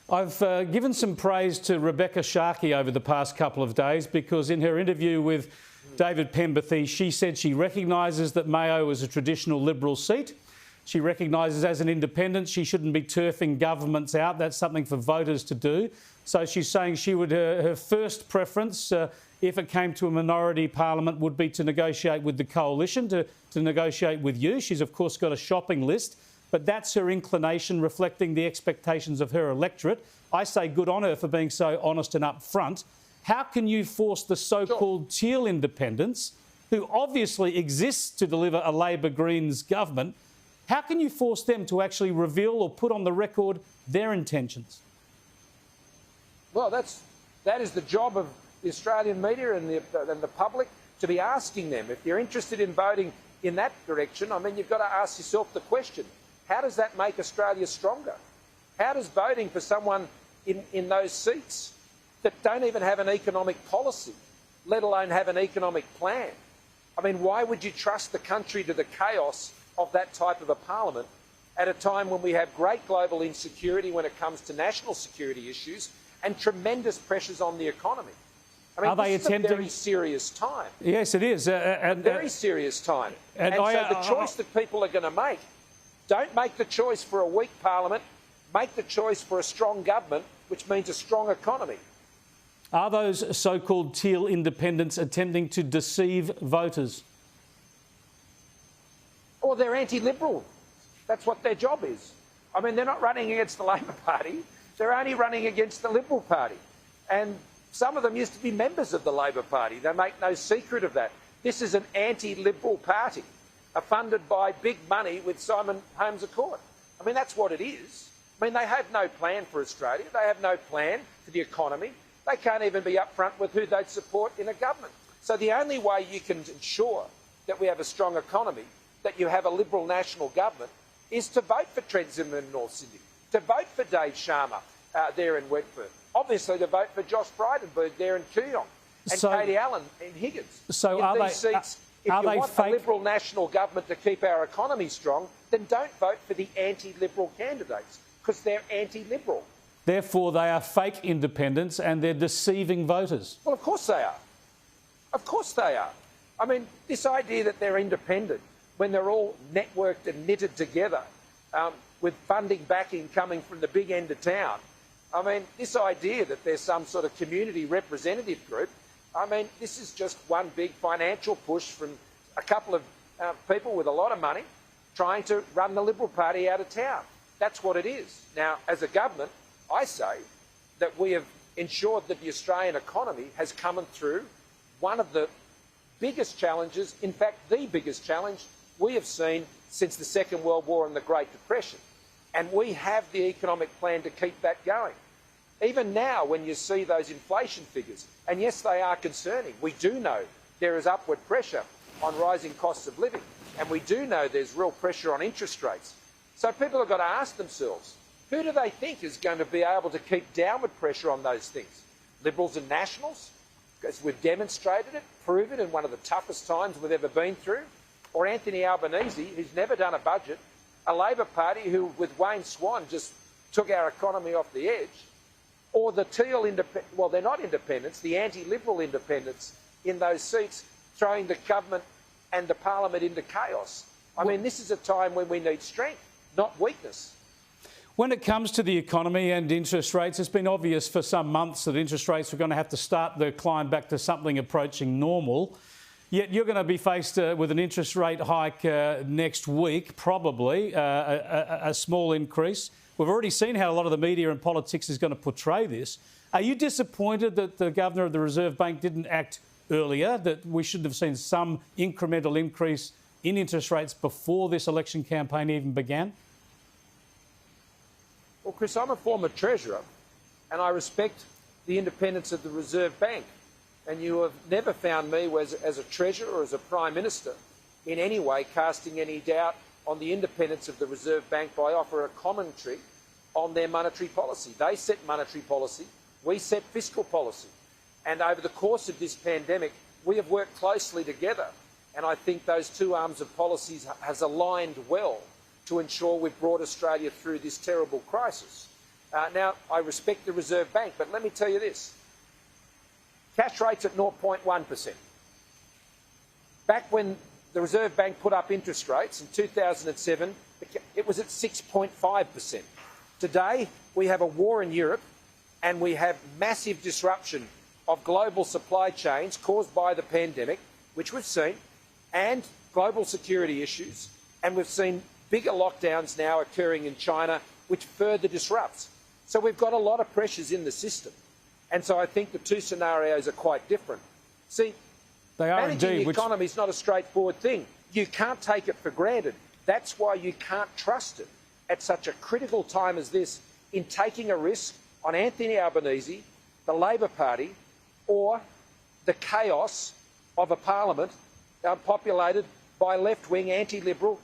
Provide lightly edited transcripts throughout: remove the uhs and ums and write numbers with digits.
I've given some praise to Rebecca Sharkey over the past couple of days because in her interview with David Pemberthy, she said she recognises that Mayo is a traditional Liberal seat. She recognises as an independent she shouldn't be turfing governments out. That's something for voters to do. So she's saying she would her first preference, if it came to a minority parliament, would be to negotiate with the coalition, to negotiate with you. She's of course got a shopping list, but that's her inclination, reflecting the expectations of her electorate. I say good on her for being so honest and upfront. How can you force the so-called Teal independents, who obviously exists to deliver a Labor Greens government, how can you force them to actually reveal or put on the record their intentions? Well, that is the job of the Australian media and the public, to be asking them. If you're interested in voting in that direction, I mean, you've got to ask yourself the question, how does that make Australia stronger? How does voting for someone in those seats that don't even have an economic policy, let alone have an economic plan? I mean, why would you trust the country to the chaos of that type of a parliament at a time when we have great global insecurity when it comes to national security issues and tremendous pressures on the economy? I mean, this is a very serious time. Yes, it is. A very serious time. And so the choice that people are going to make, don't make the choice for a weak parliament, make the choice for a strong government, which means a strong economy. Are those so-called Teal independents attempting to deceive voters? Or they're anti-Liberal. That's what their job is. I mean, they're not running against the Labor Party. They're only running against the Liberal Party. And some of them used to be members of the Labor Party. They make no secret of that. This is an anti-Liberal party, funded by big money with Simon Holmes à Court. I mean, that's what it is. I mean, they have no plan for Australia. They have no plan for the economy. They can't even be upfront with who they'd support in a government. So the only way you can ensure that we have a strong economy, that you have a Liberal national government, is to vote for Trent Zimmerman in North Sydney, to vote for Dave Sharma there in Wentworth, obviously to vote for Josh Frydenberg there in Kooyong, and Katie Allen in Higgins. So in these seats, if you want a Liberal national government to keep our economy strong, then don't vote for the anti-Liberal candidates, because they're anti-Liberal. Therefore, they are fake independents and they're deceiving voters. Well, of course they are. Of course they are. I mean, this idea that they're independent when they're all networked and knitted together with funding backing coming from the big end of town. I mean, this idea that there's some sort of community representative group, I mean, this is just one big financial push from a couple of people with a lot of money trying to run the Liberal Party out of town. That's what it is. Now, as a government, I say that we have ensured that the Australian economy has come through one of the biggest challenges, in fact, the biggest challenge we have seen since the Second World War and the Great Depression. And we have the economic plan to keep that going. Even now, when you see those inflation figures, and yes, they are concerning, we do know there is upward pressure on rising costs of living, and we do know there's real pressure on interest rates. So people have got to ask themselves, who do they think is going to be able to keep downward pressure on those things? Liberals and Nationals? Because we've demonstrated it, proven in one of the toughest times we've ever been through? Or Anthony Albanese, who's never done a budget, a Labor Party who, with Wayne Swan, just took our economy off the edge? Or the Teal independents, well, they're not independents, the anti-Liberal independents in those seats, throwing the government and the parliament into chaos. I mean, this is a time when we need strength, not weakness. When it comes to the economy and interest rates, it's been obvious for some months that interest rates are going to have to start their climb back to something approaching normal. Yet you're going to be faced with an interest rate hike next week, probably a small increase. We've already seen how a lot of the media and politics is going to portray this. Are you disappointed that the Governor of the Reserve Bank didn't act earlier, that we should have seen some incremental increase in interest rates before this election campaign even began? Well, Chris, I'm a former Treasurer and I respect the independence of the Reserve Bank. And you have never found me as a Treasurer or as a Prime Minister in any way casting any doubt on the independence of the Reserve Bank by offering a commentary on their monetary policy. They set monetary policy, we set fiscal policy. And over the course of this pandemic, we have worked closely together. And I think those two arms of policies has aligned well to ensure we've brought Australia through this terrible crisis. Now, I respect the Reserve Bank, but let me tell you this. Cash rate's at 0.1%. Back when the Reserve Bank put up interest rates in 2007, it was at 6.5%. Today, we have a war in Europe and we have massive disruption of global supply chains caused by the pandemic, which we've seen, and global security issues. And we've seen bigger lockdowns now occurring in China, which further disrupts. So we've got a lot of pressures in the system. And so I think the two scenarios are quite different. See, managing the economy is not a straightforward thing. You can't take it for granted. That's why you can't trust it at such a critical time as this in taking a risk on Anthony Albanese, the Labor Party, or the chaos of a parliament populated by left-wing anti-Liberal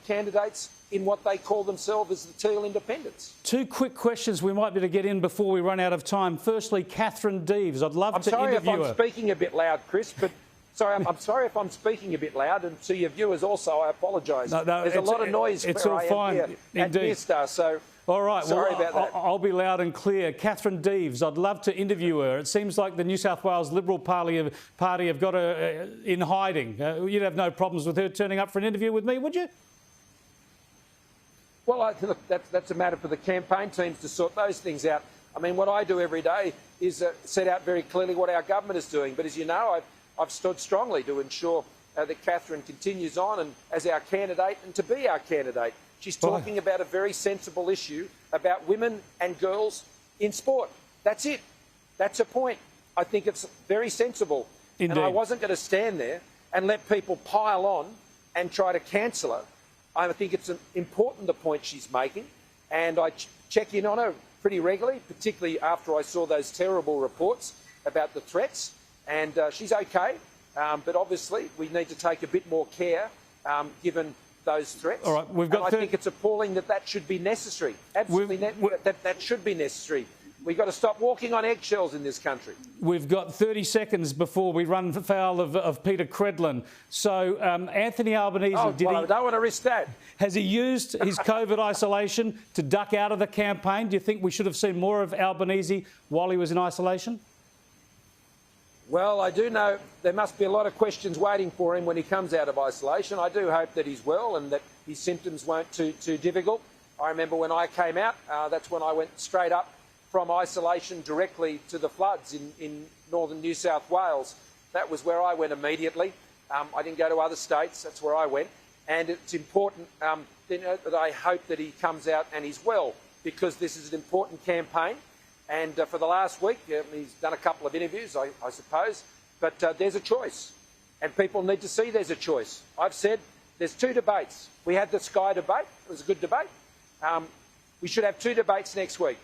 candidates in what they call themselves as the Teal Independents. Two quick questions we might be able to get in before we run out of time. Firstly, Catherine Deeves, I'd love to interview her. I'm sorry if I'm speaking a bit loud, Chris, but I'm sorry if I'm speaking a bit loud, and to your viewers also, I apologise. No, there's a lot of noise it's where all I am fine. here at Minister, so all right, sorry about that. I'll be loud and clear. Catherine Deeves, I'd love to interview her. It seems like the New South Wales Liberal Party have got her in hiding. You'd have no problems with her turning up for an interview with me, would you? Well, look, that's a matter for the campaign teams to sort those things out. I mean, what I do every day is set out very clearly what our government is doing. But as you know, I've stood strongly to ensure that Catherine continues on and as our candidate and to be our candidate. She's talking about a very sensible issue about women and girls in sport. That's it. That's her point. I think it's very sensible. Indeed. And I wasn't going to stand there and let people pile on and try to cancel her. I think it's important, the point she's making, and I check in on her pretty regularly, particularly after I saw those terrible reports about the threats, and she's okay, but obviously we need to take a bit more care given those threats. All right, I think it's appalling that should be necessary. Absolutely, that should be necessary. We've got to stop walking on eggshells in this country. We've got 30 seconds before we run foul of Peter Credlin. So Anthony Albanese, I don't want to risk that. Has he used his COVID isolation to duck out of the campaign? Do you think we should have seen more of Albanese while he was in isolation? Well, I do know there must be a lot of questions waiting for him when he comes out of isolation. I do hope that he's well and that his symptoms weren't too difficult. I remember when I came out, that's when I went straight up from isolation directly to the floods in northern New South Wales. That was where I went immediately. I didn't go to other states, that's where I went. And it's important that I hope that he comes out and he's well, because this is an important campaign. And for the last week, he's done a couple of interviews, I suppose, but there's a choice. And people need to see there's a choice. I've said there's two debates. We had the Sky debate, it was a good debate. We should have two debates next week.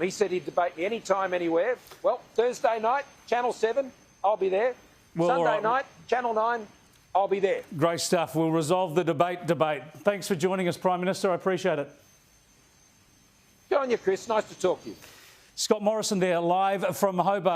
He said he'd debate me anytime, anywhere. Well, Thursday night, Channel 7, I'll be there. Well, Sunday night, Channel 9, I'll be there. Great stuff. We'll resolve the debate. Thanks for joining us, Prime Minister. I appreciate it. Good on you, Chris. Nice to talk to you. Scott Morrison there, live from Hobart.